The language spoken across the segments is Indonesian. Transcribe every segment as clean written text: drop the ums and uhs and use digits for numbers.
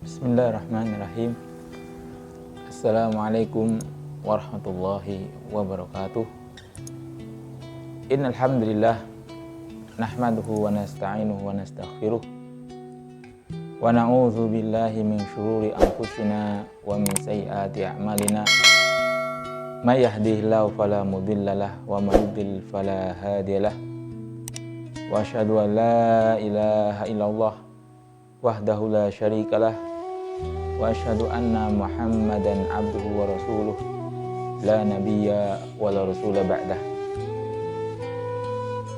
Bismillahirrahmanirrahim. Assalamualaikum warahmatullahi wabarakatuh. Innal hamdalillah nahmaduhu wa nasta'inuhu wa nastaghfiruh wa na'udzu billahi min syururi anfusina wa min sayyiati a'malina. May yahdihillahu fala mudhillalah wa may yudlil fala hadiyalah. Wa asyhadu an la ilaha illallah wahdahu la syarikalah wa asyhadu anna Muhammadan abduhu wa rasuluh la nabiyya wa la rasula ba'dah.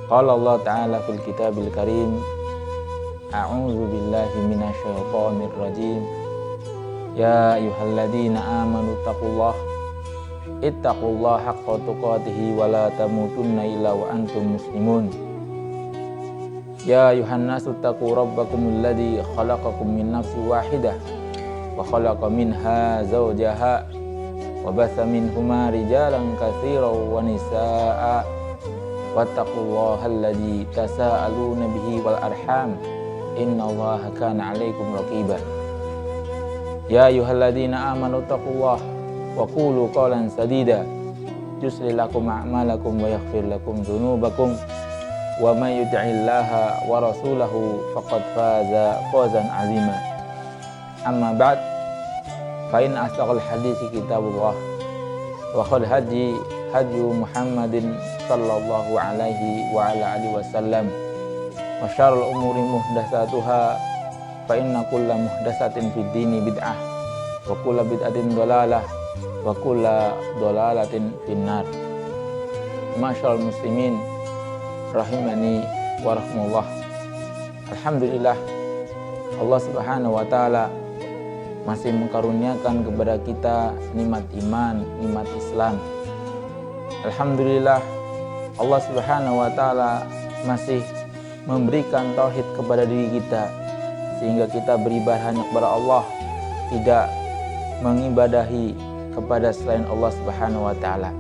Qala Allah ta'ala fil kitabil karim, a'udzu billahi minasy syaithanir rajim. Ya ayyuhalladzina amanu ittaqullaha haqqa tuqatih wa la tamutunna illa wa antum muslimun. Ya ayuhan nasu taqu rabbakumul ladzi khalaqakum min nafsin wahidah wa khalaqa minha zawjaha wa batha minhuma rijalan katsiran wa nisaa'a wattaqullaha alladzi tasaaluna bihi wal arham innallaha kana 'alaikum raqiba. Ya ayyuhalladzina amanu taqullaha wa qulu qawlan sadida yuslih lakum a'malakum wa yaghfir lakum dzunubakum wa may yuti'illaha wa rasulahu faqad faza fawzan 'azima. Amma ba'd, fa in asdaqal haditsi kitabullah wa khairal hadi Muhammadin sallallahu alaihi wa ala alihi wasallam wa syarrul umuri muhdatsatuha fa inna kulla muhdatsatin fid dini bid'ah wa kulla bid'atin dhalalah wa kulla dhalalatin finnar. Masyaallah muslimin rahimani wa rahmatullah. Alhamdulillah, Allah Subhanahu wa taala masih mengkaruniakan kepada kita nikmat iman, nikmat Islam. Alhamdulillah, Allah Subhanahu wa taala masih memberikan tauhid kepada diri kita sehingga kita beribadah hanya kepada Allah, tidak mengibadahi kepada selain Allah Subhanahu wa taala.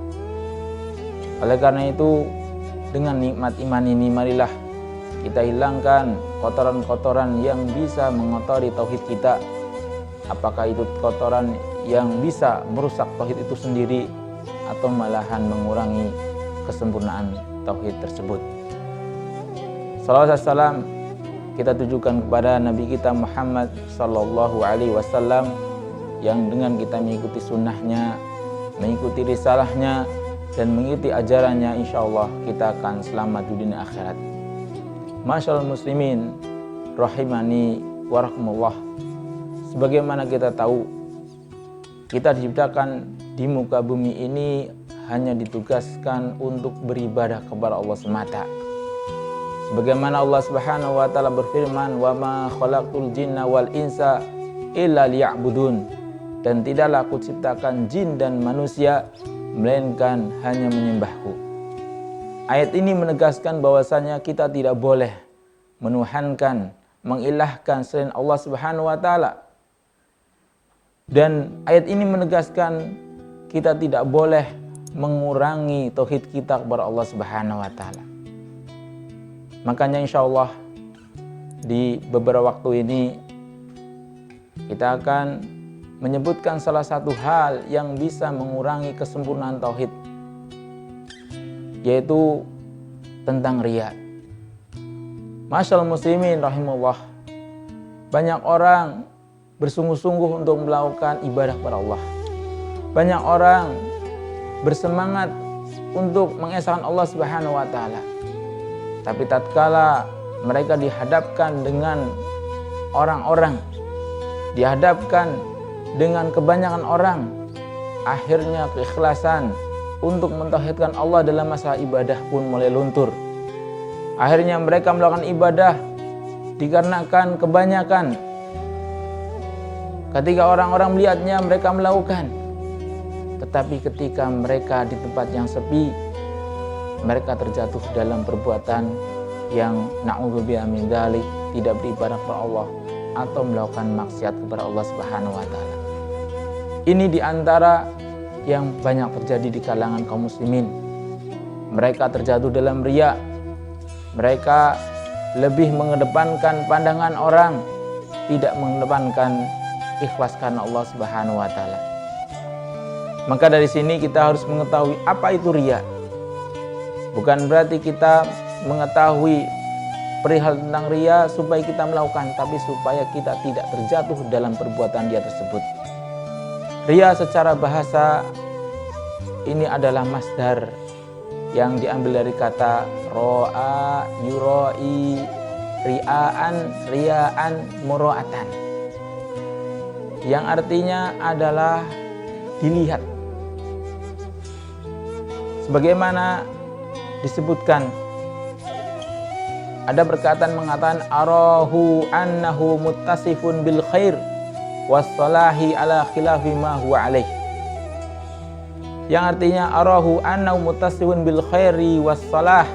Oleh karena itu, dengan nikmat iman ini marilah kita hilangkan kotoran-kotoran yang bisa mengotori tauhid kita. Apakah itu kotoran yang bisa merusak tauhid itu sendiri atau malahan mengurangi kesempurnaan tauhid tersebut. Salawat salam kita tujukan kepada Nabi kita Muhammad sallallahu alaihi wasallam yang dengan kita mengikuti sunnahnya, mengikuti risalahnya dan mengikuti ajarannya, insyaallah kita akan selamat di dunia akhirat. Masyaallah muslimin rahimani wa rahmatullah. Sebagaimana kita tahu, kita diciptakan di muka bumi ini hanya ditugaskan untuk beribadah kepada Allah semata. Sebagaimana Allah Subhanahu wa taala berfirman, "Wa ma khalaqtul jinna wal insa illa liya'budun." Dan tidaklah aku ciptakan jin dan manusia melainkan hanya menyembahku. Ayat ini menegaskan bahwasanya kita tidak boleh menuhankan, mengilahkan selain Allah Subhanahu wa taala. Dan ayat ini menegaskan kita tidak boleh mengurangi tauhid kita kepada Allah Subhanahu wa taala. Makanya insyaallah di beberapa waktu ini kita akan menyebutkan salah satu hal yang bisa mengurangi kesempurnaan tauhid, yaitu tentang riya. Masyaallah muslimin rahimahullah, banyak orang bersungguh-sungguh untuk melakukan ibadah kepada Allah. Banyak orang bersemangat untuk mengesahkan Allah Subhanahu wa taala. Tapi tatkala mereka dihadapkan dengan orang-orang, dihadapkan dengan kebanyakan orang, akhirnya keikhlasan untuk mentauhidkan Allah dalam masalah ibadah pun mulai luntur. Akhirnya mereka melakukan ibadah dikarenakan kebanyakan. Ketika orang-orang melihatnya mereka melakukan. Tetapi ketika mereka di tempat yang sepi, mereka terjatuh dalam perbuatan yang na'udzubillah min dzalik, tidak beribadah kepada Allah atau melakukan maksiat kepada Allah Subhanahu wa taala. Ini diantara yang banyak terjadi di kalangan kaum muslimin. Mereka terjatuh dalam riya. Mereka lebih mengedepankan pandangan orang, tidak mengedepankan ikhlas karena Allah Subhanahu wa taala. Maka dari sini kita harus mengetahui apa itu riya. Bukan berarti kita mengetahui perihal tentang riya supaya kita melakukan, tapi supaya kita tidak terjatuh dalam perbuatan dia tersebut. Riya secara bahasa ini adalah masdar yang diambil dari kata ro'a, yuroi, ria'an, muro'atan, yang artinya adalah dilihat. Sebagaimana disebutkan, ada perkataan mengatakan arahu annahu muttasifun bil khair wassalahi ala khilafi ma huwa alaih, yang artinya arahu annahu muttasifun bil khairi wassalah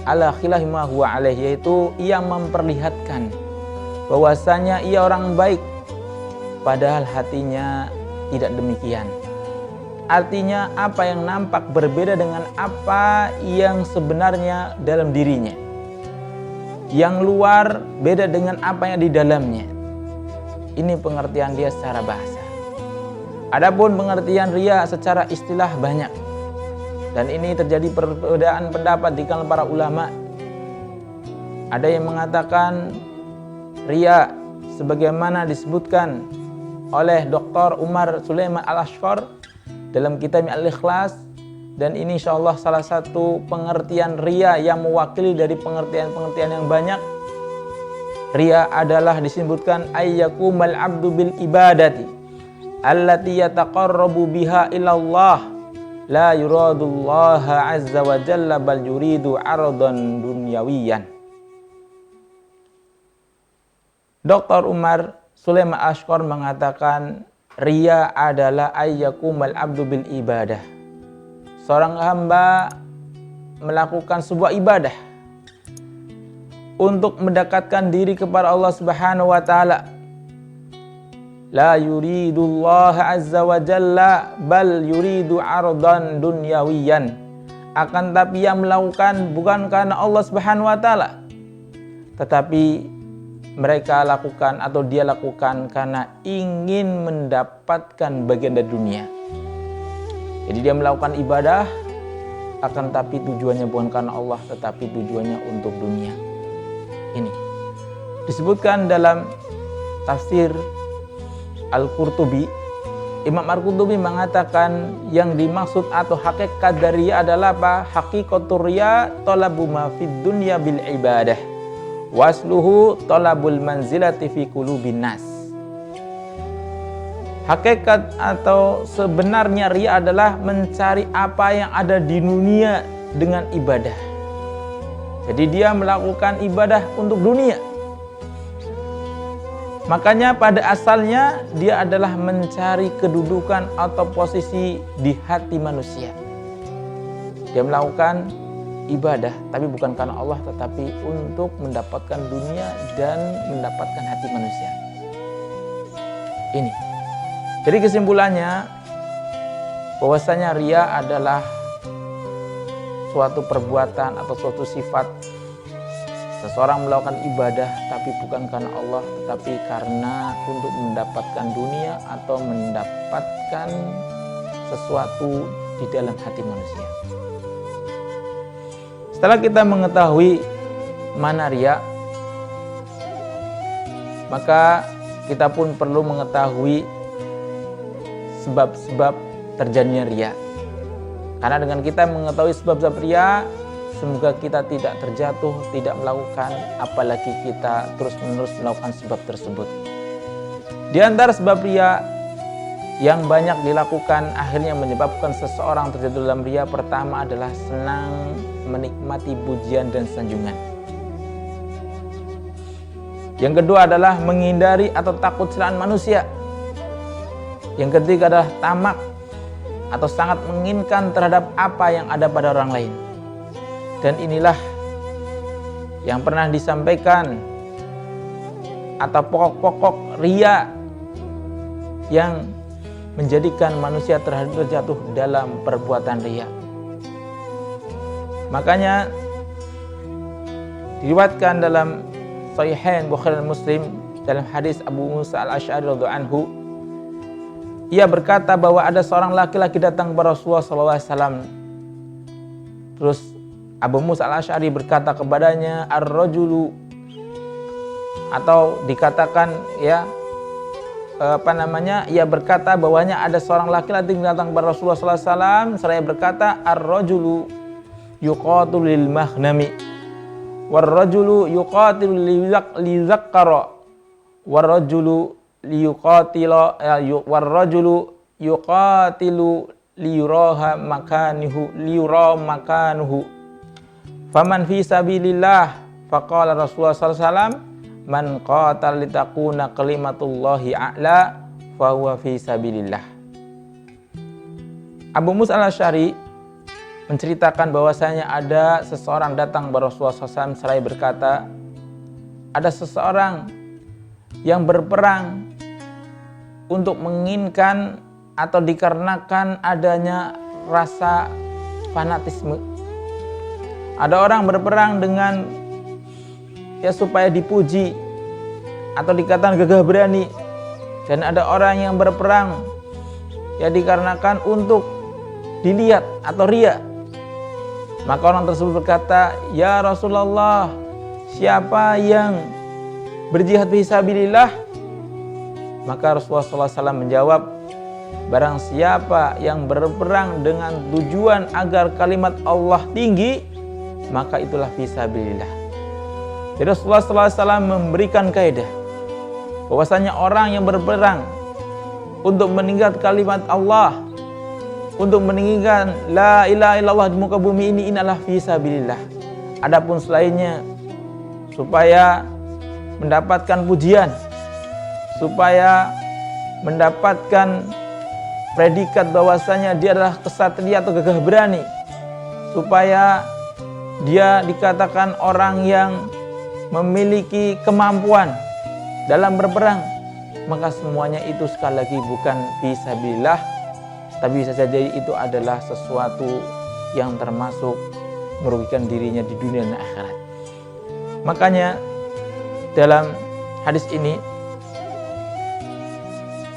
ala khilafi ma huwa alaih, yaitu ia memperlihatkan bahwasanya ia orang baik padahal hatinya tidak demikian. Artinya apa yang nampak berbeda dengan apa yang sebenarnya dalam dirinya. Yang luar beda dengan apa yang di dalamnya. Ini pengertian dia secara bahasa. Adapun pengertian riya secara istilah banyak. Dan ini terjadi perbedaan pendapat di kalangan para ulama. Ada yang mengatakan riya sebagaimana disebutkan oleh Dr. Umar Sulaiman Al-Ashqar dalam kitab Al-Ikhlas, dan ini insyaallah salah satu pengertian riya yang mewakili dari pengertian-pengertian yang banyak. Riya adalah disebutkan ayyakumal abdu bil ibadati allati yataqarrabu biha ilallah la yuradullaha azza wa jalla bal yuridu aradan dunyawiyan. Dr. Umar Sulaiman Ashqar mengatakan riya adalah ayyakumal abdu bil ibadah. Seorang hamba melakukan sebuah ibadah untuk mendekatkan diri kepada Allah Subhanahu wa taala. La yuridullah azza wa jalla bal yuridu ardan dunyawiyan. Akan tapi yang melakukan bukan karena Allah Subhanahu wa taala, tetapi mereka lakukan atau dia lakukan karena ingin mendapatkan bagian dari dunia. Jadi dia melakukan ibadah akan tapi tujuannya bukan karena Allah, tetapi tujuannya untuk dunia. Ini disebutkan dalam tafsir Al-Qurtubi. Imam Al-Qurtubi mengatakan yang dimaksud atau hakikat dari riya adalah apa? Hakikatur riya talabu ma fid dunya bil ibadah wasluhu talabul manzilati fi qulubin nas. Hakikat atau sebenarnya riya adalah mencari apa yang ada di dunia dengan ibadah. Jadi dia melakukan ibadah untuk dunia. Makanya pada asalnya dia adalah mencari kedudukan atau posisi di hati manusia. Dia melakukan ibadah tapi bukan karena Allah, tetapi untuk mendapatkan dunia dan mendapatkan hati manusia. Ini. Jadi kesimpulannya bahwasanya riya adalah suatu perbuatan atau suatu sifat seseorang melakukan ibadah tapi bukan karena Allah, tetapi karena untuk mendapatkan dunia atau mendapatkan sesuatu di dalam hati manusia. Setelah kita mengetahui mana riya, maka kita pun perlu mengetahui sebab-sebab terjadinya riya. Karena dengan kita mengetahui sebab-sebab riya, semoga kita tidak terjatuh, tidak melakukan, apalagi kita terus-menerus melakukan sebab tersebut. Di antara sebab riya yang banyak dilakukan akhirnya menyebabkan seseorang terjatuh dalam riya, pertama adalah senang menikmati pujian dan sanjungan. Yang kedua adalah menghindari atau takut celaan manusia. Yang ketiga adalah tamak atau sangat menginginkan terhadap apa yang ada pada orang lain. Dan inilah yang pernah disampaikan atau pokok-pokok riya yang menjadikan manusia terjatuh dalam perbuatan riya. Makanya diriwayatkan dalam Sahihain Bukhari dan Muslim dalam hadis Abu Musa al-Asy'ari radhiyallahu anhu, ia berkata bahwa ada seorang laki-laki datang kepada Rasulullah SAW. Terus Abu Musa al-Asy'ari berkata kepadanya, ar-rajulu, atau dikatakan ia berkata bahwanya ada seorang laki-laki datang kepada Rasulullah SAW. Seraya berkata, ar-rajulu yuqatilu lil maghnami, war-rajulu yuqatilu li zakkara, war-rajulu yuqatilu liyura makanuhu. Faman fi sabilillah, faqala Rasulullah sallallahu alaihi wasallam, man qatala litakuna kalimatullahi a'la fahuwa fi sabilillah. Abu Musa al-Asy'ari menceritakan bahwasanya ada seseorang datang kepada Rasulullah SAW seraya berkata, ada seseorang yang berperang untuk menginginkan atau dikarenakan adanya rasa fanatisme. Ada orang berperang dengan supaya dipuji atau dikatakan gagah berani, dan ada orang yang berperang dikarenakan untuk dilihat atau riya. Maka orang tersebut berkata, ya Rasulullah, siapa yang berjihad fisabilillah? Maka Rasulullah SAW menjawab, barang siapa yang berperang dengan tujuan agar kalimat Allah tinggi, maka itulah fisabilillah. Jadi Rasulullah SAW memberikan kaidah bahwasanya orang yang berperang untuk meninggalkan kalimat Allah, untuk meninggikan la ilaha illallah di muka bumi ini adalah fisabilillah. Adapun selainnya supaya mendapatkan pujian, supaya mendapatkan predikat bahwasanya dia adalah kesatria atau gagah berani, supaya dia dikatakan orang yang memiliki kemampuan dalam berperang, maka semuanya itu sekali lagi bukan fisabilillah, tapi bisa saja itu adalah sesuatu yang termasuk merugikan dirinya di dunia dan akhirat. Makanya dalam hadis ini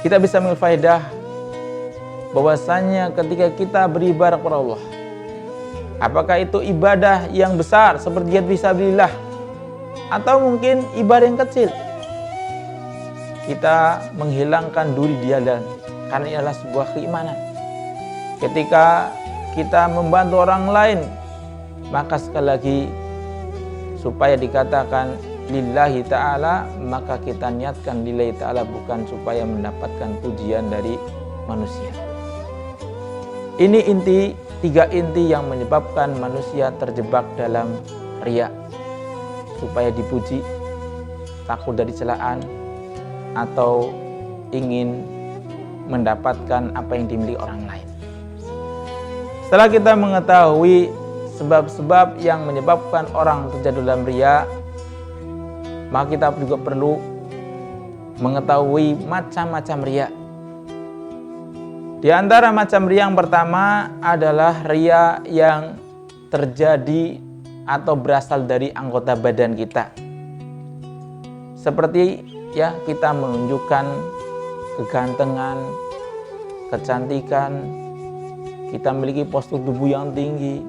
kita bisa mengambil faedah bahwasanya ketika kita beribadah kepada Allah, apakah itu ibadah yang besar seperti jihad fisabilillah atau mungkin ibadah yang kecil, kita menghilangkan duri dia, dan karena ini adalah sebuah keimanan. Ketika kita membantu orang lain, maka sekali lagi supaya dikatakan lillahi ta'ala, maka kita niatkan lillahi ta'ala, bukan supaya mendapatkan pujian dari manusia. Ini tiga inti yang menyebabkan manusia terjebak dalam riya, supaya dipuji, takut dari celaan, atau ingin mendapatkan apa yang dimiliki orang lain. Setelah kita mengetahui sebab-sebab yang menyebabkan orang terjatuh dalam riya, maka kita juga perlu mengetahui macam-macam riya. Di antara macam riya yang pertama adalah riya yang terjadi atau berasal dari anggota badan kita. Seperti kita menunjukkan kegantengan, kecantikan, kita memiliki postur tubuh yang tinggi,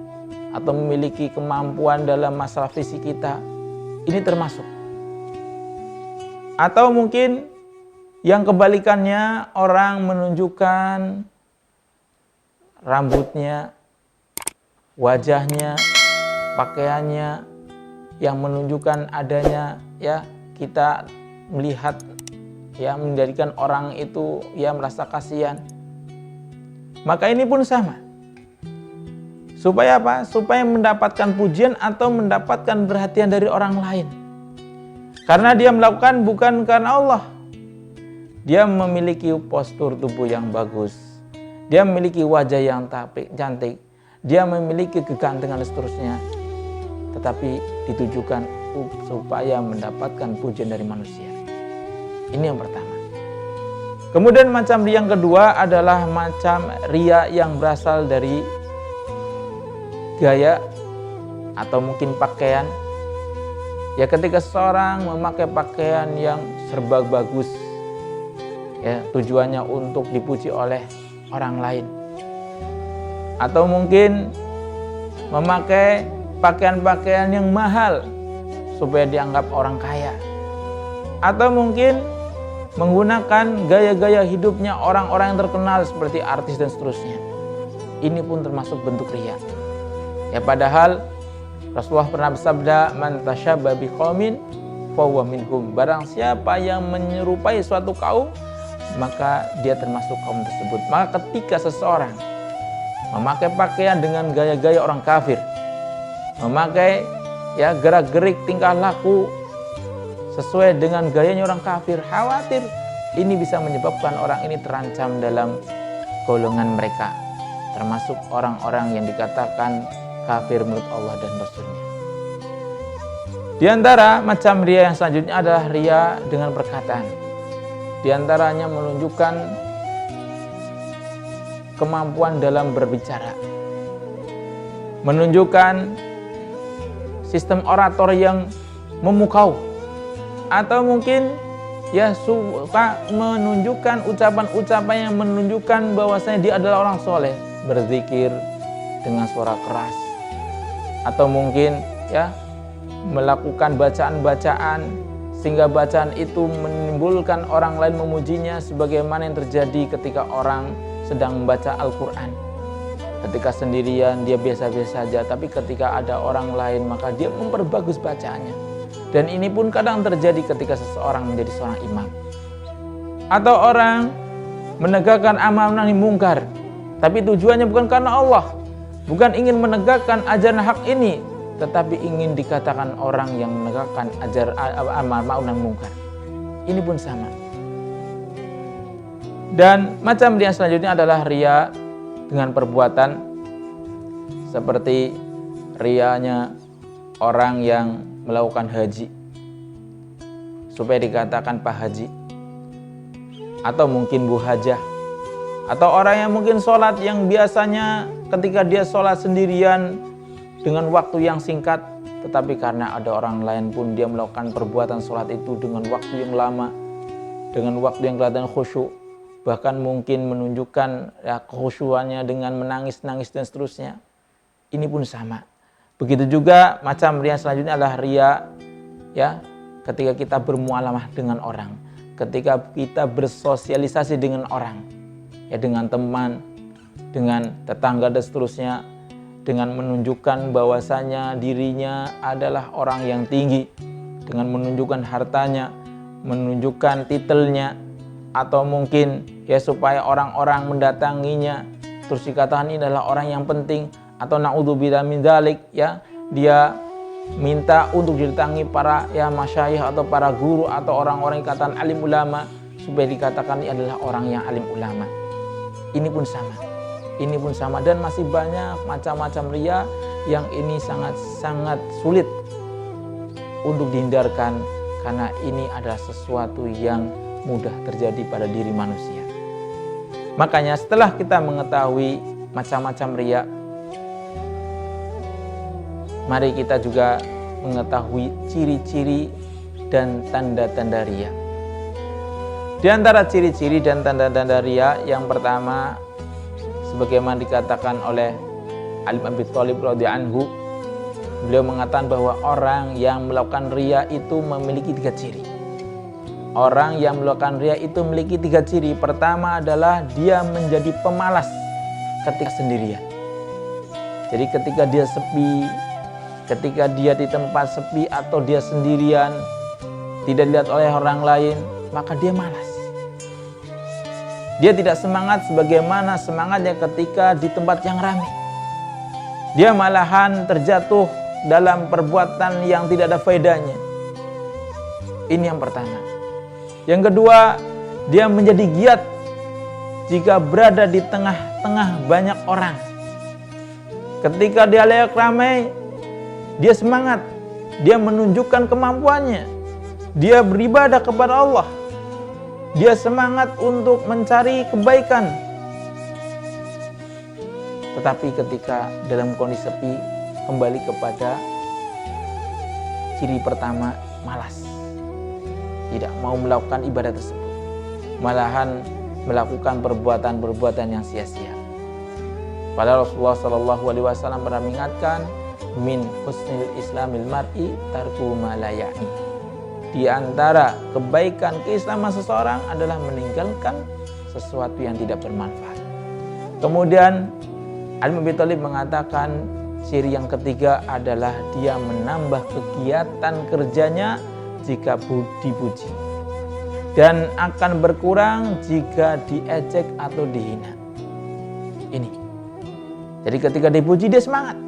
atau memiliki kemampuan dalam masalah fisik kita. Ini termasuk. Atau mungkin yang kebalikannya, orang menunjukkan rambutnya, wajahnya, pakaiannya yang menunjukkan adanya kita melihat menjadikan orang itu merasa kasihan. Maka ini pun sama. Supaya apa? Supaya mendapatkan pujian atau mendapatkan perhatian dari orang lain. Karena dia melakukan bukan karena Allah. Dia memiliki postur tubuh yang bagus, dia memiliki wajah yang cantik, dia memiliki kegantengan dan seterusnya, tetapi ditujukan supaya mendapatkan pujian dari manusia. Ini yang pertama. Kemudian macam riya yang kedua adalah macam riya yang berasal dari gaya atau mungkin pakaian. Ketika seorang memakai pakaian yang serba bagus, ya, tujuannya untuk dipuji oleh orang lain. Atau mungkin memakai pakaian-pakaian yang mahal supaya dianggap orang kaya. Atau mungkin menggunakan gaya-gaya hidupnya orang-orang yang terkenal seperti artis dan seterusnya. Ini pun termasuk bentuk riya. Ya, padahal Rasulullah pernah bersabda, "Man tasyabbaha biqaumin fahuwa minhum." Barang siapa yang menyerupai suatu kaum, maka dia termasuk kaum tersebut. Maka ketika seseorang memakai pakaian dengan gaya-gaya orang kafir, memakai gerak-gerik tingkah laku sesuai dengan gayanya orang kafir, khawatir ini bisa menyebabkan orang ini terancam dalam golongan mereka, termasuk orang-orang yang dikatakan kafir menurut Allah dan Rasulnya. Di antara macam riya yang selanjutnya adalah riya dengan perkataan. Di antaranya menunjukkan kemampuan dalam berbicara, menunjukkan sistem orator yang memukau, atau mungkin suka menunjukkan ucapan-ucapan yang menunjukkan bahwasanya dia adalah orang soleh, berzikir dengan suara keras, atau mungkin melakukan bacaan-bacaan sehingga bacaan itu menimbulkan orang lain memujinya, sebagaimana yang terjadi ketika orang sedang membaca Al-Quran. Ketika sendirian dia biasa-biasa saja, tapi ketika ada orang lain maka dia memperbagus bacaannya. Dan ini pun kadang terjadi ketika seseorang menjadi seorang imam. Atau orang menegakkan amar nahi mungkar, tapi tujuannya bukan karena Allah, bukan ingin menegakkan ajaran hak ini, tetapi ingin dikatakan orang yang menegakkan amar ma'ruf nahi mungkar. Ini pun sama. Dan macam yang selanjutnya adalah riya dengan perbuatan, seperti riyanya orang yang melakukan haji supaya dikatakan Pak Haji, atau mungkin Bu Hajah, atau orang yang mungkin sholat yang biasanya ketika dia sholat sendirian dengan waktu yang singkat, tetapi karena ada orang lain pun dia melakukan perbuatan sholat itu dengan waktu yang lama, dengan waktu yang kelihatan khusyuk, bahkan mungkin menunjukkan kekhusyuannya dengan menangis-nangis dan seterusnya. Ini pun sama. Begitu juga macam riya selanjutnya adalah riya ketika kita bermuamalah dengan orang, ketika kita bersosialisasi dengan orang, dengan teman, dengan tetangga dan seterusnya, dengan menunjukkan bahwasanya dirinya adalah orang yang tinggi, dengan menunjukkan hartanya, menunjukkan titelnya, atau mungkin supaya orang-orang mendatanginya terus dikatakan ini adalah orang yang penting, atau na'udzubillah min dzalik, dia minta untuk didatangi para masyayikh atau para guru atau orang-orang yang dikatakan alim ulama supaya dikatakan ini adalah orang yang alim ulama. Ini pun sama. Ini pun sama, dan masih banyak macam-macam riya yang ini sangat-sangat sulit untuk dihindarkan, karena ini adalah sesuatu yang mudah terjadi pada diri manusia. Makanya setelah kita mengetahui macam-macam riya, mari kita juga mengetahui ciri-ciri dan tanda-tanda riya. Di antara ciri-ciri dan tanda-tanda riya, yang pertama, sebagaimana dikatakan oleh Ali bin Abi Thalib radhiyallahu anhu, beliau mengatakan bahwa orang yang melakukan riya itu memiliki 3 ciri. Orang yang melakukan riya itu memiliki 3 ciri. Pertama adalah dia menjadi pemalas ketika sendirian. Jadi ketika dia sepi, ketika dia di tempat sepi atau dia sendirian, tidak dilihat oleh orang lain, maka dia malas. Dia tidak semangat sebagaimana semangatnya ketika di tempat yang ramai. Dia malahan terjatuh dalam perbuatan yang tidak ada faedahnya. Ini yang pertama. Yang kedua, dia menjadi giat jika berada di tengah-tengah banyak orang. Ketika dia layak ramai, dia semangat, dia menunjukkan kemampuannya, dia beribadah kepada Allah, dia semangat untuk mencari kebaikan. Tetapi ketika dalam kondisi sepi, kembali kepada ciri pertama, malas. tidak mau melakukan ibadah tersebut, malahan melakukan perbuatan-perbuatan yang sia-sia. Padahal Rasulullah SAW pernah mengingatkan, min husnil islamil mar'i tarku ma la ya'ni. Di antara kebaikan keislaman seseorang adalah meninggalkan sesuatu yang tidak bermanfaat. Kemudian Ali bin Abi Thalib mengatakan ciri yang ketiga adalah dia menambah kegiatan kerjanya jika dipuji dan akan berkurang jika diejek atau dihina. Ini. Jadi ketika dipuji dia semangat.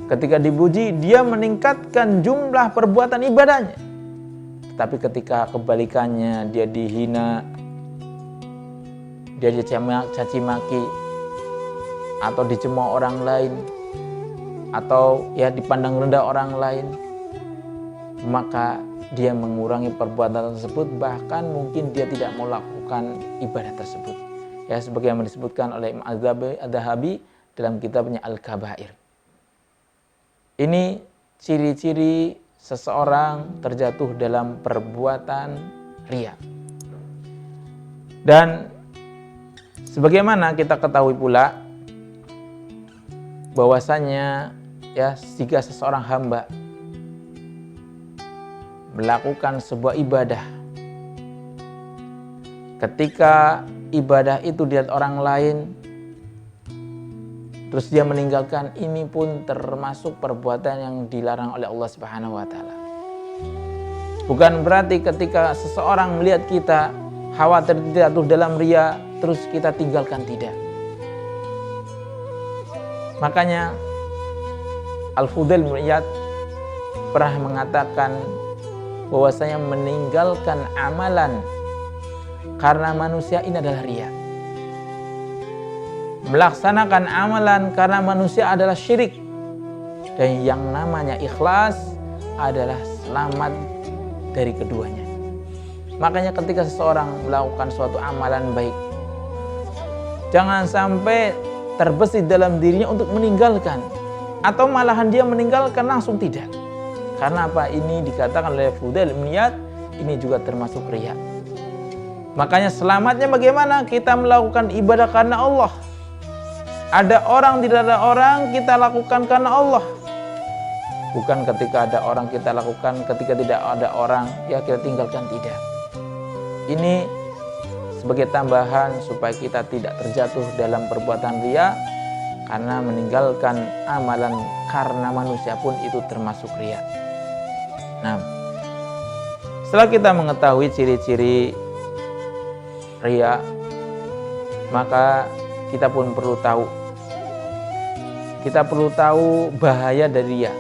Ketika dipuji dia meningkatkan jumlah perbuatan ibadahnya. Tapi ketika kebalikannya dia dihina, dia dicaci maki, atau dicemooh orang lain, atau ya dipandang rendah orang lain, maka dia mengurangi perbuatan tersebut, bahkan mungkin dia tidak mau lakukan ibadah tersebut. Ya, sebagaimana disebutkan oleh Imam Az-Zahabi dalam kitabnya Al-Kabair. Ini ciri-ciri seseorang terjatuh dalam perbuatan riya. Dan sebagaimana kita ketahui pula bahwasanya ya jika seseorang hamba melakukan sebuah ibadah, ketika ibadah itu dilihat orang lain terus dia meninggalkan, ini pun termasuk perbuatan yang dilarang oleh Allah Subhanahu wa taala. Bukan berarti ketika seseorang melihat kita khawatir jatuh dalam riya terus kita tinggalkan, tidak. Makanya Al-Fudail bin Iyad pernah mengatakan bahwasanya meninggalkan amalan karena manusia ini adalah riya. Melaksanakan amalan karena manusia adalah syirik. Dan yang namanya ikhlas adalah selamat dari keduanya. Makanya ketika seseorang melakukan suatu amalan baik, jangan sampai terbesit dalam dirinya untuk meninggalkan, atau malahan dia meninggalkan langsung, tidak. Karena apa? Ini dikatakan oleh Fudail bin Iyad, ini juga termasuk riya. Makanya selamatnya bagaimana? Kita melakukan ibadah karena Allah. Ada orang, tidak ada orang, kita lakukan karena Allah. Bukan ketika ada orang kita lakukan, ketika tidak ada orang ya kita tinggalkan, tidak. Ini sebagai tambahan supaya kita tidak terjatuh dalam perbuatan riya, karena meninggalkan amalan karena manusia pun itu termasuk riya. Nah, setelah kita mengetahui ciri-ciri riya, maka kita pun perlu tahu. Kita perlu tahu bahaya dari riya.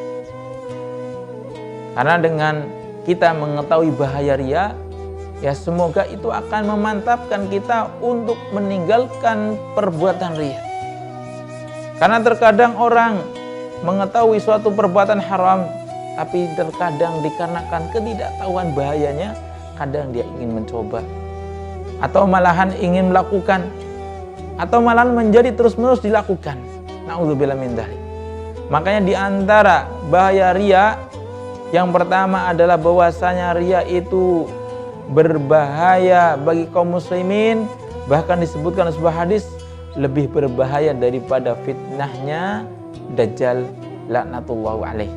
Karena dengan kita mengetahui bahaya riya, ya semoga itu akan memantapkan kita untuk meninggalkan perbuatan riya. Karena terkadang orang mengetahui suatu perbuatan haram, tapi terkadang dikarenakan ketidaktahuan bahayanya, kadang dia ingin mencoba, atau malahan ingin melakukan, atau malahan menjadi terus-menerus dilakukan. Na'udzubillah min dzalik. Makanya di antara bahaya riya yang pertama adalah bahwasanya riya itu berbahaya bagi kaum muslimin, bahkan disebutkan dalam sebuah hadis lebih berbahaya daripada fitnahnya Dajjal laknatullah alaih.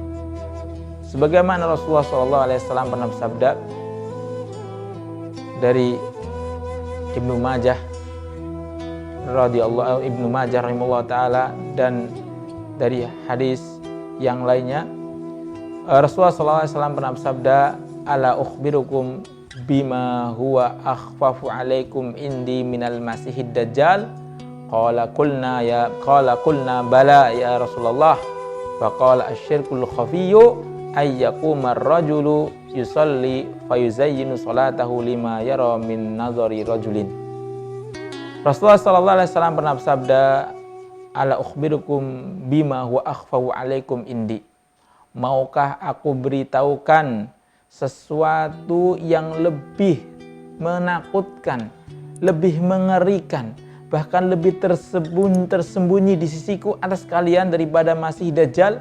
Sebagaimana Rasulullah SAW pernah bersabda dari Ibnu Majah radhiyallahu Ibnu Majah rahimahullah taala, dan dari hadis yang lainnya Rasulullah SAW pernah bersabda, ala ukhbirukum bima huwa akhfafu alaikum indi minal masihid dajjal. Qala qulna bala ya Rasulullah. Faqala asyirkul khafiyyu ayyakuma ar-rajulu yusalli fayuzayyinu salatahu lima yara min nazari rajulin. Rasulullah SAW pernah bersabda, ala ukhbirukum bima huwa akhfafu alaikum indi. Maukah aku beritahukan sesuatu yang lebih menakutkan, lebih mengerikan, bahkan lebih tersembunyi di sisiku atas kalian daripada Masih Dajjal?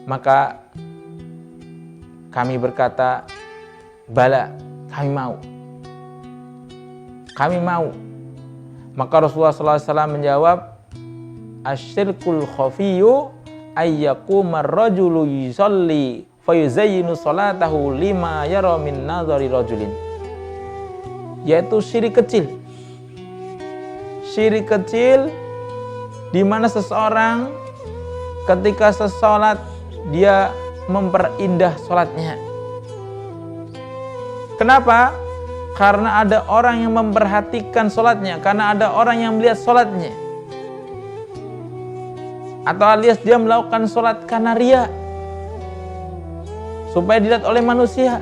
Maka Kami berkata, bala, kami mau. Kami mau. Maka Rasulullah SAW menjawab, asyirkul khafiyyu ayyaqumar rajulu yusalli fayuzayyinu salatahu lima yara min nazari rajulin. Yaitu syirik kecil. Syirik kecil di mana seseorang ketika sesolat dia memperindah solatnya. Kenapa? Karena ada orang yang memperhatikan solatnya, karena ada orang yang melihat solatnya. Atau alias dia melakukan solat karena riya, supaya dilihat oleh manusia,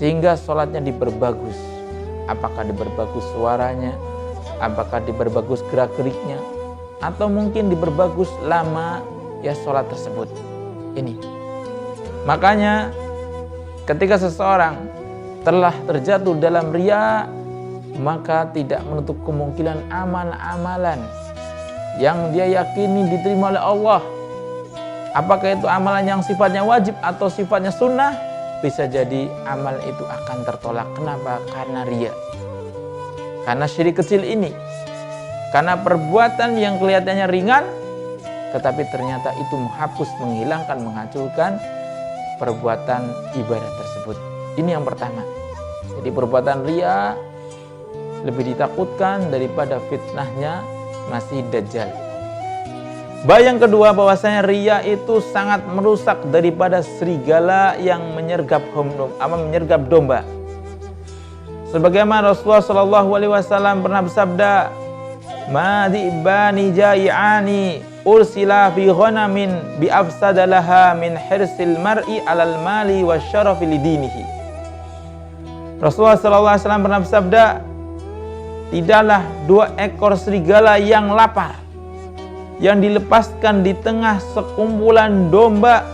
sehingga solatnya diperbagus. Apakah diperbagus suaranya, apakah diperbagus gerak-geriknya, atau mungkin diperbagus lama ya solat tersebut. Ini makanya ketika seseorang telah terjatuh dalam riya, maka tidak menutup kemungkinan amalan-amalan yang dia yakini diterima oleh Allah, apakah itu amalan yang sifatnya wajib atau sifatnya sunnah, bisa jadi amal itu akan tertolak. Kenapa? Karena riya, karena syirik kecil ini, karena perbuatan yang kelihatannya ringan tetapi ternyata itu menghapus, menghilangkan, menghancurkan perbuatan ibadah tersebut. Ini yang pertama. Jadi perbuatan riya lebih ditakutkan daripada fitnahnya Masih Dajjal. Yang kedua, bahwasanya riya itu sangat merusak daripada serigala yang menyergap domba. Sebagaimana Rasulullah SAW pernah bersabda, "Ma dhi'bani jai'ani ursila fi ghanamin bi afsadalaha min hirsil mar'i 'alal mali wasyarafi lidinihi." Rasulullah SAW pernah bersabda, tidaklah 2 ekor serigala yang lapar yang dilepaskan di tengah sekumpulan domba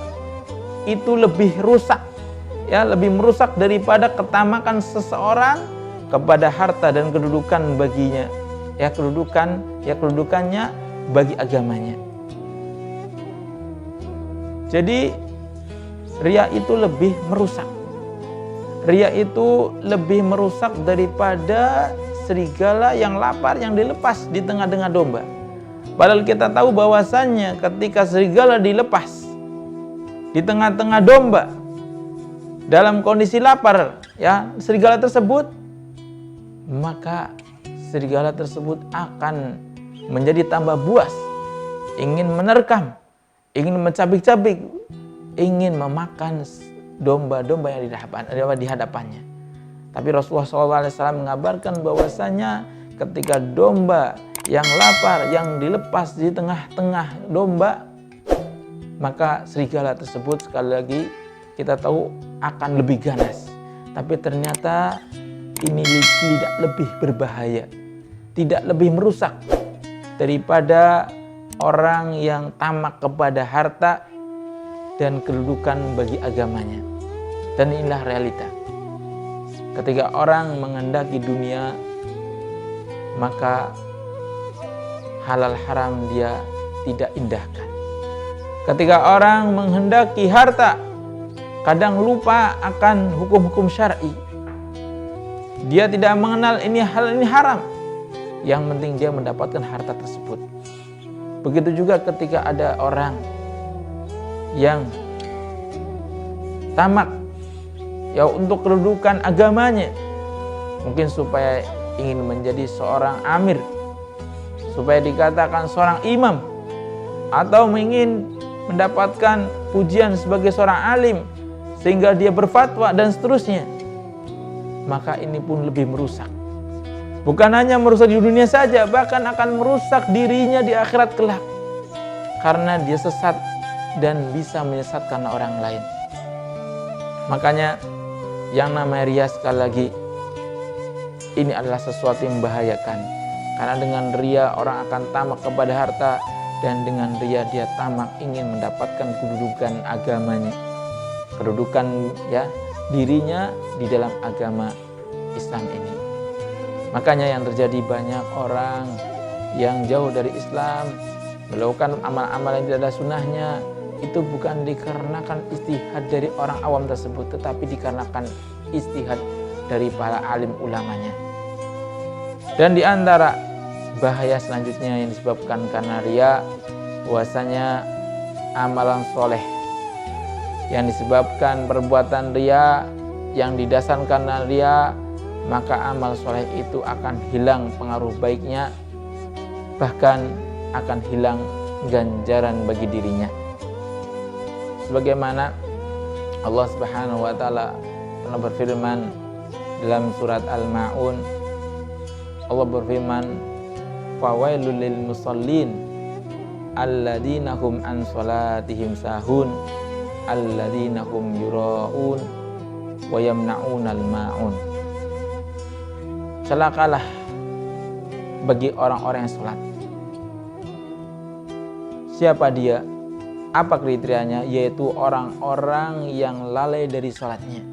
itu lebih rusak, lebih merusak daripada ketamakan seseorang kepada harta dan kedudukan baginya, kedudukannya bagi agamanya. Jadi riya itu lebih merusak. Riya itu lebih merusak daripada serigala yang lapar yang dilepas di tengah-tengah domba. Padahal kita tahu bahwasannya ketika serigala dilepas di tengah-tengah domba dalam kondisi lapar, serigala tersebut, maka serigala tersebut akan menjadi tambah buas, ingin menerkam, ingin mencabik-cabik, ingin memakan domba-domba yang di hadapannya. Tapi Rasulullah SAW mengabarkan bahwasanya ketika domba yang lapar yang dilepas di tengah-tengah domba, maka serigala tersebut sekali lagi kita tahu akan lebih ganas. Tapi ternyata ini tidak lebih berbahaya, tidak lebih merusak daripada orang yang tamak kepada harta dan kedudukan bagi agamanya. Dan inilah realita. Ketika orang menghendaki dunia, maka halal haram dia tidak indahkan. Ketika orang menghendaki harta, kadang lupa akan hukum-hukum syar'i. Dia tidak mengenal hal ini haram. Yang penting dia mendapatkan harta tersebut. Begitu juga ketika ada orang yang tamak untuk kedudukan agamanya, mungkin supaya ingin menjadi seorang amir, supaya dikatakan seorang imam, atau ingin mendapatkan pujian sebagai seorang alim sehingga dia berfatwa dan seterusnya, maka ini pun lebih merusak. Bukan hanya merusak di dunia saja, bahkan akan merusak dirinya di akhirat kelak, karena dia sesat dan bisa menyesatkan orang lain. Makanya yang namanya riya, sekali lagi, ini adalah sesuatu yang membahayakan. Karena dengan riya orang akan tamak kepada harta, dan dengan riya dia tamak ingin mendapatkan kedudukan agamanya, kedudukan dirinya di dalam agama Islam ini. Makanya yang terjadi, banyak orang yang jauh dari Islam, melakukan amal-amal yang tidak ada sunnahnya, itu bukan dikarenakan ijtihad dari orang awam tersebut, tetapi dikarenakan ijtihad dari para alim ulamanya. Dan di antara bahaya selanjutnya yang disebabkan karena riya, bahwasanya amalan soleh yang disebabkan perbuatan riya, yang didasarkan karena riya, maka amal soleh itu akan hilang pengaruh baiknya, bahkan akan hilang ganjaran bagi dirinya. Sebagaimana Allah Subhanahu wa taala telah berfirman dalam surat Al-Maun, Allah berfirman, fawailul lil musallin alladzina hum an salatihim sahun alladzina hum yuraun wa yamna'unal ma'un. Celakalah bagi orang-orang yang salat. Siapa dia? Apa kriterianya? Yaitu orang-orang yang lalai dari salatnya.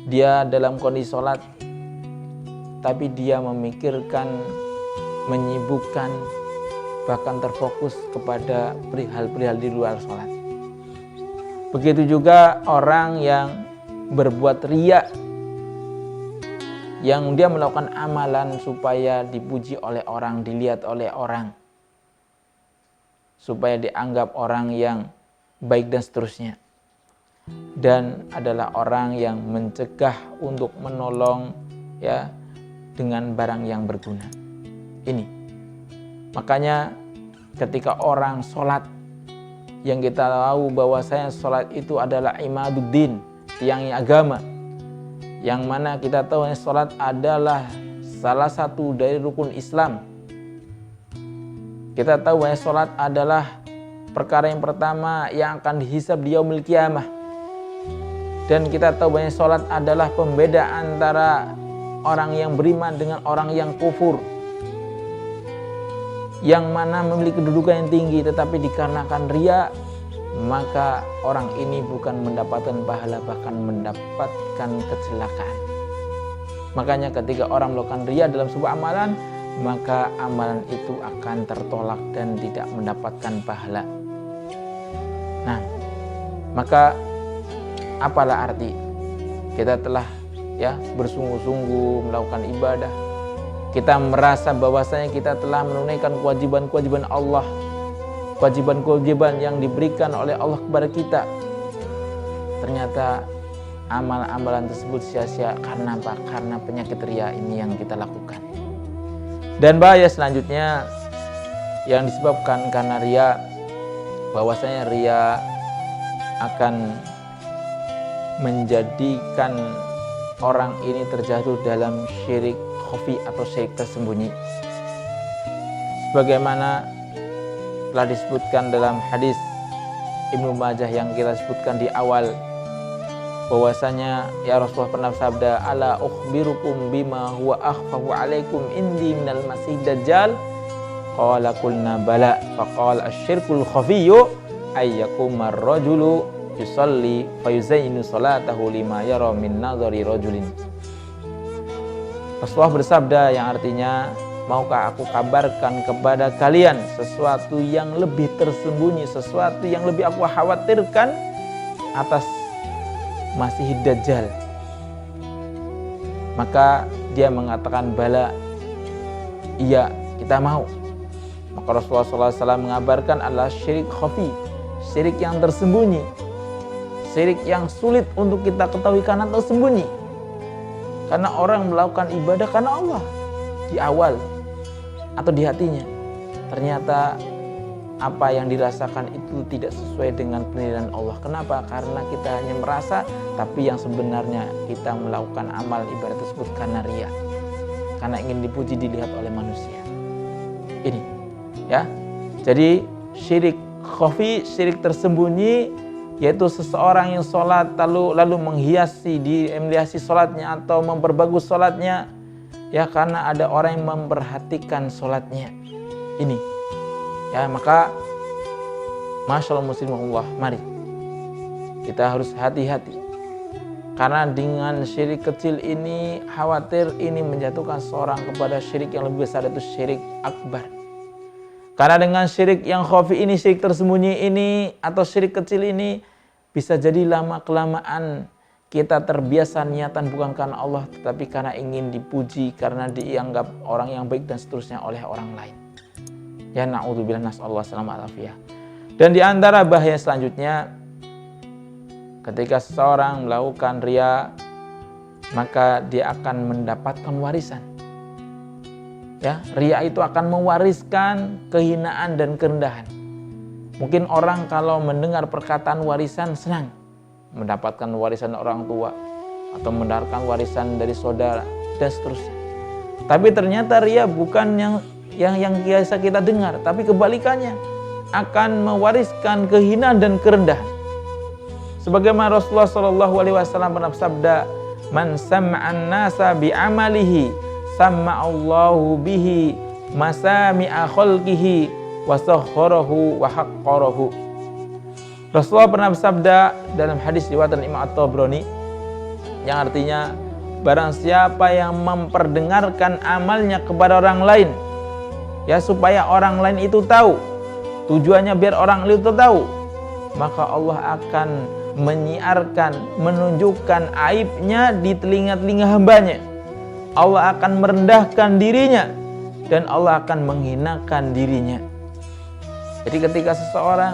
Dia dalam kondisi salat, tapi dia memikirkan, menyibukkan, bahkan terfokus kepada perihal-perihal di luar salat. Begitu juga orang yang berbuat riya, yang dia melakukan amalan supaya dipuji oleh orang, dilihat oleh orang, supaya dianggap orang yang baik dan seterusnya. Dan adalah orang yang mencegah untuk menolong ya dengan barang yang berguna. Ini makanya ketika orang sholat, yang kita tahu bahwasanya sholat itu adalah imaduddin, tiang agama, yang mana kita tahu sholat adalah salah satu dari rukun Islam. Kita tahu bahwa sholat adalah perkara yang pertama yang akan dihisab di yaumil qiyamah. Dan kita tahu bahwa sholat adalah pembeda antara orang yang beriman dengan orang yang kufur, yang mana memiliki kedudukan yang tinggi, tetapi dikarenakan riya, maka orang ini bukan mendapatkan pahala, bahkan mendapatkan kecelakaan. Makanya ketika orang melakukan riya dalam sebuah amalan, maka amalan itu akan tertolak dan tidak mendapatkan pahala. Nah, maka apalah arti kita telah bersungguh-sungguh melakukan ibadah, kita merasa bahwasanya kita telah menunaikan kewajiban-kewajiban Allah, kewajiban-kewajiban yang diberikan oleh Allah kepada kita, ternyata amal-amalan tersebut sia-sia. Karena apa? Karena penyakit riya ini yang kita lakukan. Dan bahaya selanjutnya yang disebabkan karena riya, bahwasanya riya akan menjadikan orang ini terjatuh dalam syirik khafi atau syirik tersembunyi. Sebagaimana telah disebutkan dalam hadis Ibnu Majah yang kita sebutkan di awal, bahwasanya ya Rasulullah pernah bersabda, ala ukhbirukum bima huwa akhfafu alaikum indi minal masih dajjal, qala qulna bala, faqala asyirkul khafiyyu ayyakumar rajulu yusalli fayuzainu salatahu lima yara min nazari rajulin. Rasulullah bersabda yang artinya, maukah aku kabarkan kepada kalian sesuatu yang lebih tersembunyi, sesuatu yang lebih aku khawatirkan atas Masih Dajjal? Maka dia mengatakan bala, iya kita mau. Maka Rasulullah SAW mengabarkan adalah syirik khafi, syirik yang tersembunyi, syirik yang sulit untuk kita ketahui karena tersembunyi. Karena orang melakukan ibadah karena Allah di awal atau di hatinya, ternyata apa yang dirasakan itu tidak sesuai dengan penilaian Allah. Kenapa? Karena kita hanya merasa, tapi yang sebenarnya kita melakukan amal ibadah tersebut karena riya, karena ingin dipuji, dilihat oleh manusia. Ini ya. Jadi syirik khafi, syirik tersembunyi, yaitu seseorang yang sholat lalu menghiasi sholatnya atau memperbagus sholatnya ya karena ada orang yang memperhatikan sholatnya. Ini ya, maka masyaallah muslimullah, mari kita harus hati-hati, karena dengan syirik kecil ini khawatir ini menjatuhkan seorang kepada syirik yang lebih besar, yaitu syirik akbar. Karena dengan syirik yang khafi ini, syirik tersembunyi ini, atau syirik kecil ini, bisa jadi lama-kelamaan kita terbiasa niatan bukan karena Allah, tetapi karena ingin dipuji, karena dianggap orang yang baik dan seterusnya oleh orang lain. Ya na'udzubillah, nas'allahu selamat afiyah. Dan di antara bahaya selanjutnya, ketika seseorang melakukan riya, maka dia akan mendapatkan warisan. Ya, riya itu akan mewariskan kehinaan dan kerendahan. Mungkin orang kalau mendengar perkataan warisan senang, mendapatkan warisan orang tua atau mendapatkan warisan dari saudara dan seterusnya. Tapi ternyata riya bukan yang biasa kita dengar, tapi kebalikannya, akan mewariskan kehinaan dan kerendahan. Sebagaimana Rasulullah SAW pernah bersabda, "Man sam'an nasa bi'amalihi sama'allahu bihi masami'a khalqihi wa sakharahu wa haqqarahu." Rasulullah pernah bersabda dalam hadis riwayat Imam At-Tabrani yang artinya, barang siapa yang memperdengarkan amalnya kepada orang lain, ya supaya orang lain itu tahu, tujuannya biar orang itu tahu, maka Allah akan menyiarkan, menunjukkan aibnya di telinga-telinga hambanya. Allah akan merendahkan dirinya dan Allah akan menghinakan dirinya. Jadi ketika seseorang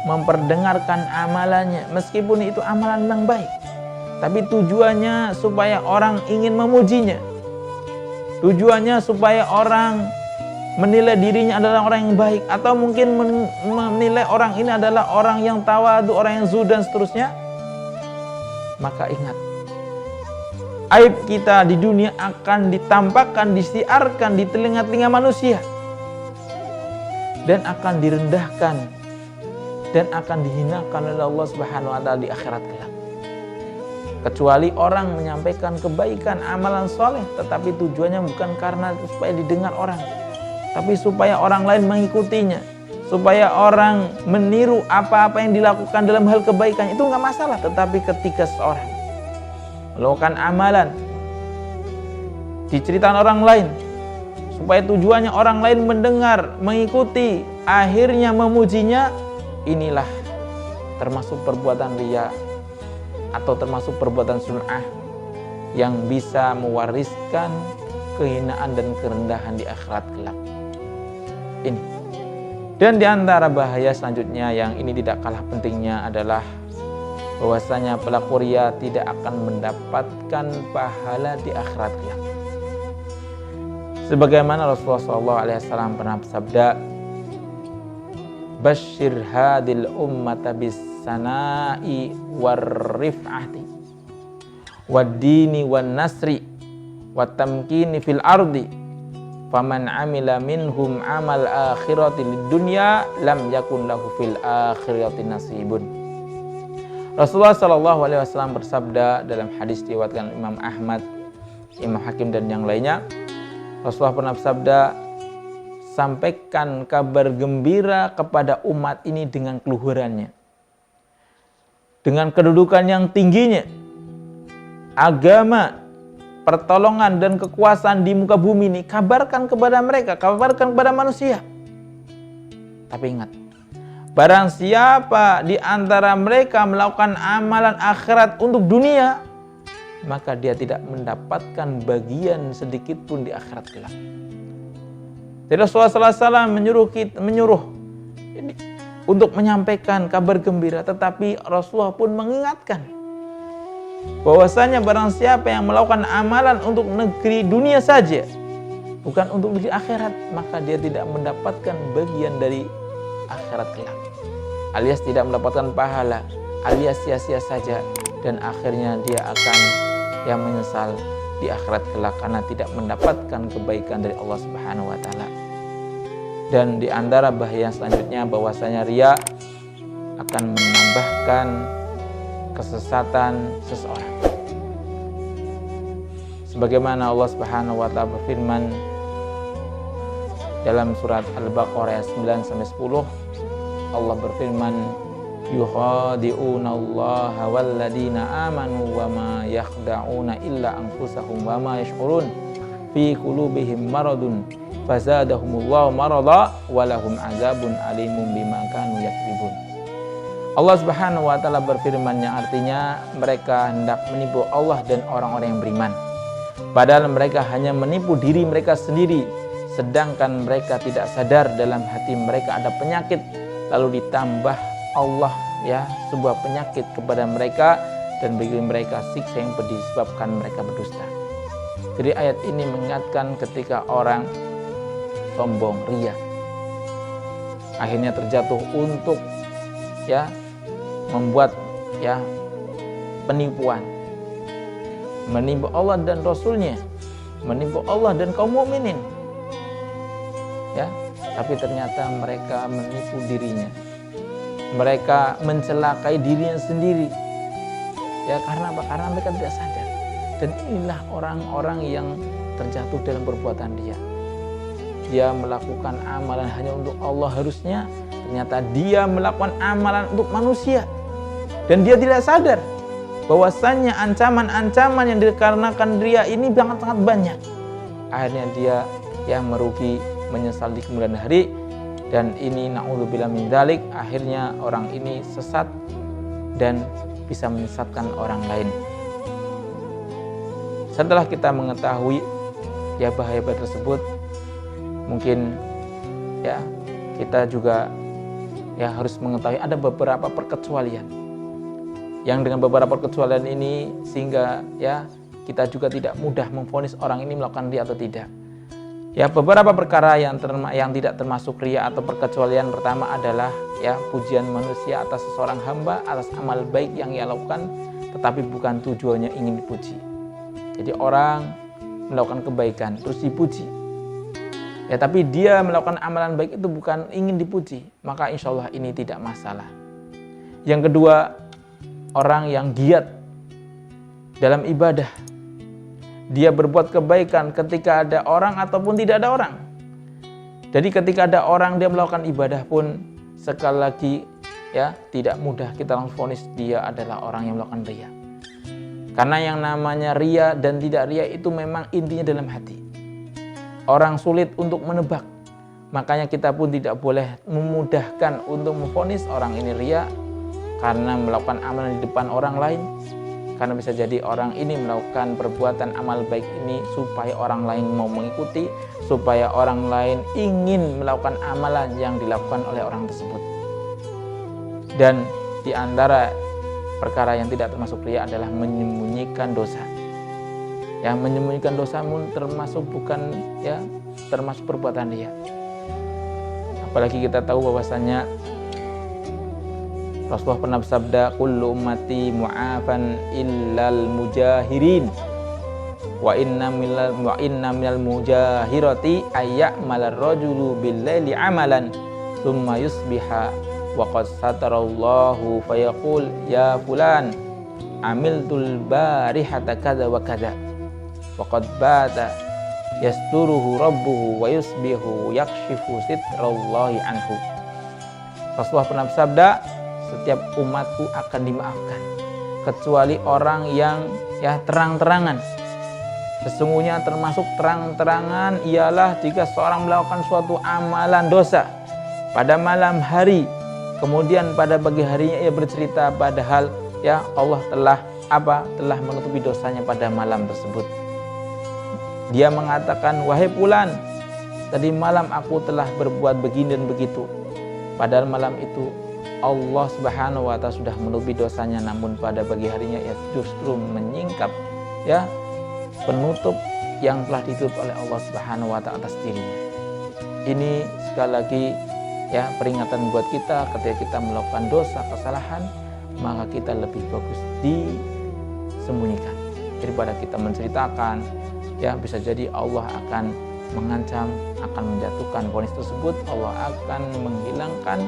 memperdengarkan amalannya, meskipun itu amalan yang baik, tapi tujuannya supaya orang ingin memujinya, tujuannya supaya orang menilai dirinya adalah orang yang baik, atau mungkin menilai orang ini adalah orang yang tawadu, orang yang zuhud dan seterusnya, maka ingat, aib kita di dunia akan ditampakkan, disiarkan di telinga-telinga manusia, dan akan direndahkan dan akan dihinakan oleh Allah Subhanahu wa taala di akhirat kelak. Kecuali orang menyampaikan kebaikan, amalan soleh, tetapi tujuannya bukan karena supaya didengar orang, tapi supaya orang lain mengikutinya, supaya orang meniru apa-apa yang dilakukan dalam hal kebaikan, itu nggak masalah. Tetapi ketika seorang melakukan amalan diceritakan orang lain, supaya tujuannya orang lain mendengar, mengikuti, akhirnya memujinya, inilah termasuk perbuatan riya atau termasuk perbuatan sum'ah yang bisa mewariskan kehinaan dan kerendahan di akhirat kelak. Ini. Dan di antara bahaya selanjutnya yang ini tidak kalah pentingnya adalah bahwasanya pelaku riya tidak akan mendapatkan pahala di akhirat kelak. Sebagaimana Rasulullah SAW pernah bersabda, "Basyir hadil ummata bis sana'i warrif'ati wad-dini wan nasri wat tamkini fil ardi faman amila minhum amal akhirati lid dunya lam yakun lahu fil akhirati nasibun." Rasulullah SAW bersabda dalam hadis diriwayatkan Imam Ahmad, Imam Hakim dan yang lainnya. Rasulullah pernah bersabda, sampaikan kabar gembira kepada umat ini dengan keluhurannya, dengan kedudukan yang tingginya, agama, pertolongan dan kekuasaan di muka bumi ini, kabarkan kepada mereka, kabarkan kepada manusia. Tapi ingat, barang siapa di antara mereka melakukan amalan akhirat untuk dunia, maka dia tidak mendapatkan bagian sedikit pun di akhirat kelak. Jadi Rasulullah SAW menyuruh untuk menyampaikan kabar gembira, tetapi Rasulullah pun mengingatkan bahwasanya barang siapa yang melakukan amalan untuk negeri dunia saja, bukan untuk negeri akhirat, maka dia tidak mendapatkan bagian dari akhirat kelak, alias tidak mendapatkan pahala, alias sia-sia saja, dan akhirnya dia akan yang menyesal di akhirat kelak karena tidak mendapatkan kebaikan dari Allah Subhanahu wa taala. Dan di antara bahaya selanjutnya bahwasanya riya akan menambahkan kesesatan seseorang. Sebagaimana Allah Subhanahu wa taala berfirman dalam surat Al-Baqarah ayat 9 sampai 10, Allah berfirman, yukhadi'una allaha walladina amanu wa ma yakhda'una illa anfusahum wa ma yash'urun fi qulubihim maradun fazadahumullahu marada wa lahum azabun alimun bima kanu yakribun. Allah Subhanahu wa taala berfirman yang artinya mereka hendak menipu Allah dan orang-orang yang beriman. Padahal mereka hanya menipu diri mereka sendiri, sedangkan mereka tidak sadar dalam hati mereka ada penyakit, lalu ditambah Allah sebuah penyakit kepada mereka dan bagi mereka siksa yang pedih disebabkan mereka berdusta. Jadi ayat ini mengingatkan ketika orang sombong, riya, akhirnya terjatuh untuk membuat penipuan, menipu Allah dan Rasulnya, menipu Allah dan kaum mukminin. Tapi ternyata mereka menipu dirinya, mereka mencelakai dirinya sendiri. Karena apa? Karena mereka tidak sadar. Dan inilah orang-orang yang terjatuh dalam perbuatan dia. Dia melakukan amalan hanya untuk Allah harusnya, ternyata dia melakukan amalan untuk manusia. Dan dia tidak sadar bahwasannya ancaman-ancaman yang dikarenakan dia ini sangat-sangat banyak. Akhirnya dia merugi, menyesal di kemudian hari. Dan ini na'udzubillah min dzalik, akhirnya orang ini sesat dan bisa menyesatkan orang lain. Setelah kita mengetahui bahaya-bahaya tersebut, mungkin kita juga harus mengetahui ada beberapa perkecualian. Yang dengan beberapa perkecualian ini sehingga kita juga tidak mudah memvonis orang ini melakukan riya atau tidak. Beberapa perkara yang tidak termasuk riya atau perkecualian pertama adalah pujian manusia atas seseorang hamba atas amal baik yang ia lakukan, tetapi bukan tujuannya ingin dipuji. Jadi orang melakukan kebaikan terus dipuji, tapi dia melakukan amalan baik itu bukan ingin dipuji, maka insya Allah ini tidak masalah. Yang kedua, orang yang giat dalam ibadah, dia berbuat kebaikan ketika ada orang ataupun tidak ada orang. Jadi ketika ada orang dia melakukan ibadah pun, sekali lagi tidak mudah kita langsung vonis dia adalah orang yang melakukan riya. Karena yang namanya riya dan tidak riya itu memang intinya dalam hati. Orang sulit untuk menebak. Makanya kita pun tidak boleh memudahkan untuk memvonis orang ini riya karena melakukan amalan di depan orang lain. Karena bisa jadi orang ini melakukan perbuatan amal baik ini supaya orang lain mau mengikuti, supaya orang lain ingin melakukan amalan yang dilakukan oleh orang tersebut. Dan di antara perkara yang tidak termasuk riya adalah menyembunyikan dosa. Menyembunyikan dosa pun termasuk termasuk perbuatan riya. Apalagi kita tahu bahwasanya Rasulullah pernah bersabda, kullu ummati mu'afan illal mujahirin wa inna minal mujahirati ayya'malar rajulu bil-laili amalan thumma yusbiha wa qad satarallahu fayaqul ya fulan amiltul barihata kadza wa kadza wa qad bata yasturuhu rabbuhu wa yusbihu yakshifu sitrallahi anhu. Rasulullah pernah bersabda, setiap umatku akan dimaafkan kecuali orang yang terang-terangan. Sesungguhnya termasuk terang-terangan ialah jika seorang melakukan suatu amalan dosa pada malam hari, kemudian pada pagi harinya ia bercerita padahal Allah telah menutupi dosanya pada malam tersebut. Dia mengatakan, wahai fulan, tadi malam aku telah berbuat begini dan begitu. Padahal malam itu Allah Subhanahu wa taala sudah menutupi dosanya, namun pada pagi harinya ia justru menyingkap penutup yang telah ditutup oleh Allah Subhanahu wa taala atas dirinya. Ini sekali lagi peringatan buat kita ketika kita melakukan dosa kesalahan, maka kita lebih bagus disembunyikan daripada kita menceritakan. Bisa jadi Allah akan mengancam, akan menjatuhkan vonis tersebut, Allah akan menghilangkan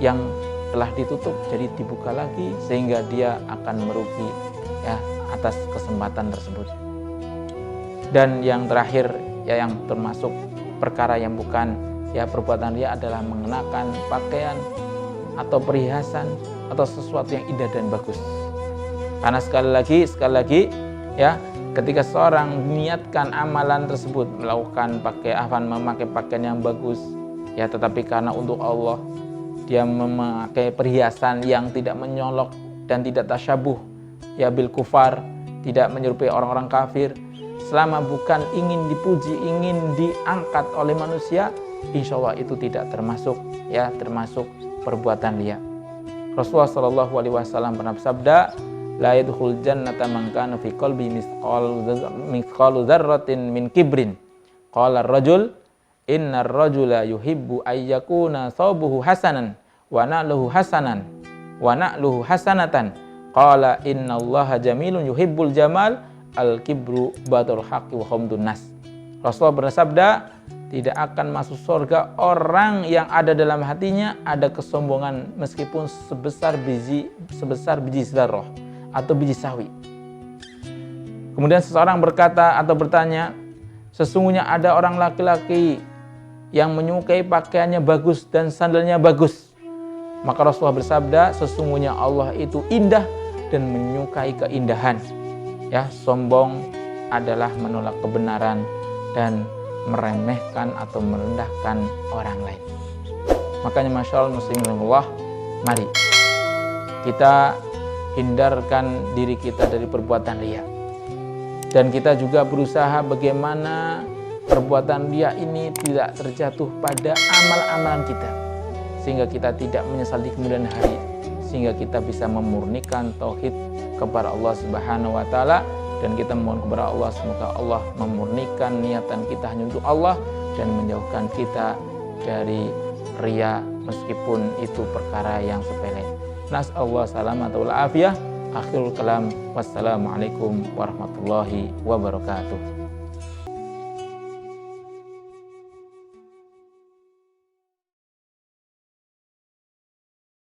yang telah ditutup jadi dibuka lagi sehingga dia akan merugi atas kesempatan tersebut. Dan yang terakhir yang termasuk perkara yang bukan perbuatan riya adalah mengenakan pakaian atau perhiasan atau sesuatu yang indah dan bagus. Karena sekali lagi Ketika seorang niatkan amalan tersebut, memakai pakaian yang bagus, ya, tetapi karena untuk Allah, dia memakai perhiasan yang tidak menyolok dan tidak tasyabuh, ya, bil kufar, tidak menyerupai orang-orang kafir, selama bukan ingin dipuji, ingin diangkat oleh manusia, insya Allah itu tidak termasuk, ya, termasuk perbuatan riya. Rasulullah Shallallahu Alaihi Wasallam pernah bersabda, la yadkhul jannata man kana fi qalbi mithqalu dzarratin min kibrin. Qala ar-rajul innar rajula yuhibbu ayyakuna thawbuhu hasanan wa na'luhu hasanatan. Qala innallaha jamilun yuhibbul jamal al-kibru batul haqqi wa hamdun nas. Rasulullah bersabda, tidak akan masuk surga orang yang ada dalam hatinya ada kesombongan meskipun sebesar biji zarrah atau biji sawi. Kemudian seseorang berkata atau bertanya, sesungguhnya ada orang laki-laki yang menyukai pakaiannya bagus dan sandalnya bagus. Maka Rasulullah bersabda, sesungguhnya Allah itu indah dan menyukai keindahan. Ya, sombong adalah menolak kebenaran dan meremehkan atau merendahkan orang lain. Makanya masyaallah muslimin Allah, mari kita hindarkan diri kita dari perbuatan riya. Dan kita juga berusaha bagaimana perbuatan riya ini tidak terjatuh pada amal-amalan kita, sehingga kita tidak menyesal di kemudian hari, sehingga kita bisa memurnikan tauhid kepada Allah Subhanahu wa taala. Dan kita mohon kepada Allah, semoga Allah memurnikan niatan kita hanya untuk Allah dan menjauhkan kita dari riya meskipun itu perkara yang sepele. Nas'allahu salamata wal afiyah. Akhirul kalam, wassalamualaikum warahmatullahi wabarakatuh.